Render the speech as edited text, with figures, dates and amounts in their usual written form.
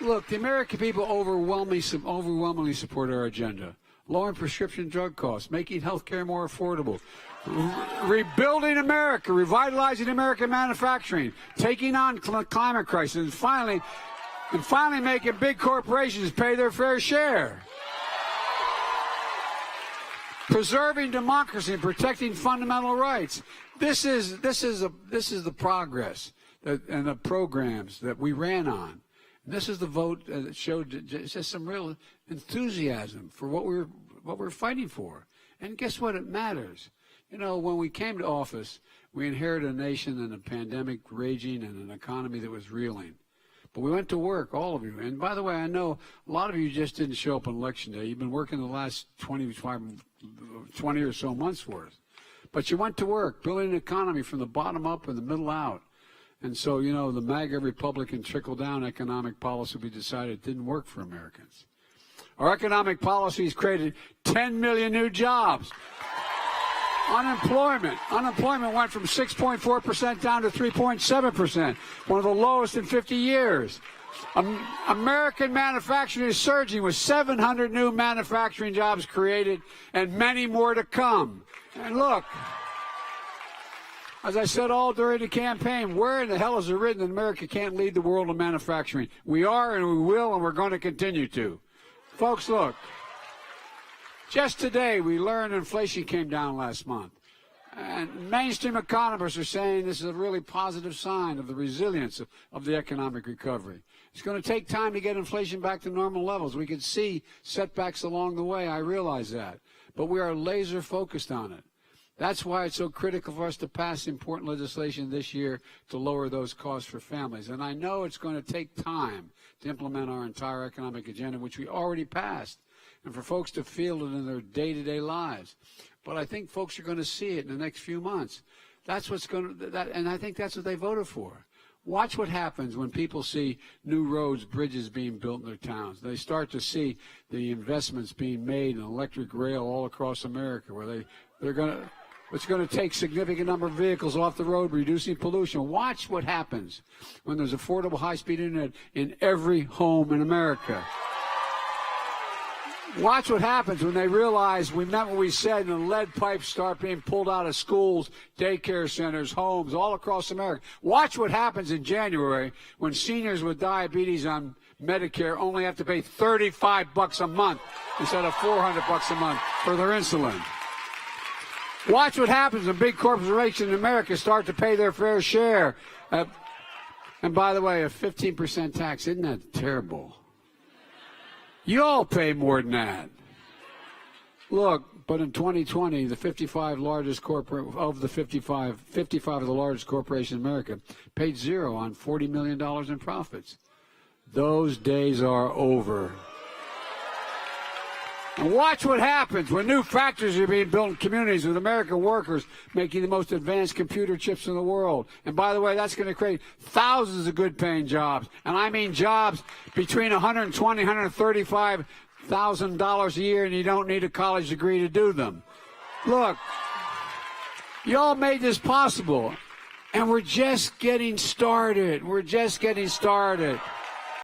Look, the American people overwhelmingly support our agenda. Lowering prescription drug costs, making health care more affordable, rebuilding America, revitalizing American manufacturing, taking on climate crisis, and finally making big corporations pay their fair share. Preserving democracy and protecting fundamental rights. This is the progress and the programs that we ran on. And this is the vote that showed just some real enthusiasm for what we're fighting for. And guess what? It matters. You know, when we came to office, we inherited a nation and a pandemic raging and an economy that was reeling. But we went to work, all of you. And by the way, I know a lot of you just didn't show up on Election Day. You've been working the last 20 or so months for us. But you went to work, building an economy from the bottom up and the middle out. And so, you know, the MAGA Republican trickle-down economic policy we decided didn't work for Americans. Our economic policies created 10 million new jobs. Unemployment went from 6.4% down to 3.7%, one of the lowest in 50 years. American manufacturing is surging with 700 new manufacturing jobs created and many more to come. And look, as I said all during the campaign, where in the hell is it written that America can't lead the world in manufacturing? We are, and we will, and we're going to continue to. Folks, look. Just today, we learned inflation came down last month. And mainstream economists are saying this is a really positive sign of the resilience of the economic recovery. It's going to take time to get inflation back to normal levels. We can see setbacks along the way. I realize that. But we are laser focused on it. That's why it's so critical for us to pass important legislation this year to lower those costs for families. And I know it's going to take time to implement our entire economic agenda, which we already passed, and for folks to feel it in their day-to-day lives. But I think folks are going to see it in the next few months. That's what's going to, and I think that's what they voted for. Watch what happens when people see new roads, bridges being built in their towns. They start to see the investments being made in electric rail all across America, where it's going to take significant number of vehicles off the road, reducing pollution. Watch what happens when there's affordable high-speed internet in every home in America. Watch what happens when they realize we meant what we said and the lead pipes start being pulled out of schools, daycare centers, homes, all across America. Watch what happens in January when seniors with diabetes on Medicare only have to pay $35 a month instead of $400 a month for their insulin. Watch what happens when big corporations in America start to pay their fair share. And by the way, a 15% tax, isn't that terrible? You all pay more than that. Look, but in 2020, the 55 largest of the largest corporations in America paid zero on $40 million in profits. Those days are over. And watch what happens when new factories are being built in communities with American workers making the most advanced computer chips in the world. And by the way, that's going to create thousands of good-paying jobs. And I mean jobs between $120,000 and $135,000 a year, and you don't need a college degree to do them. Look, you all made this possible, and we're just getting started. We're just getting started.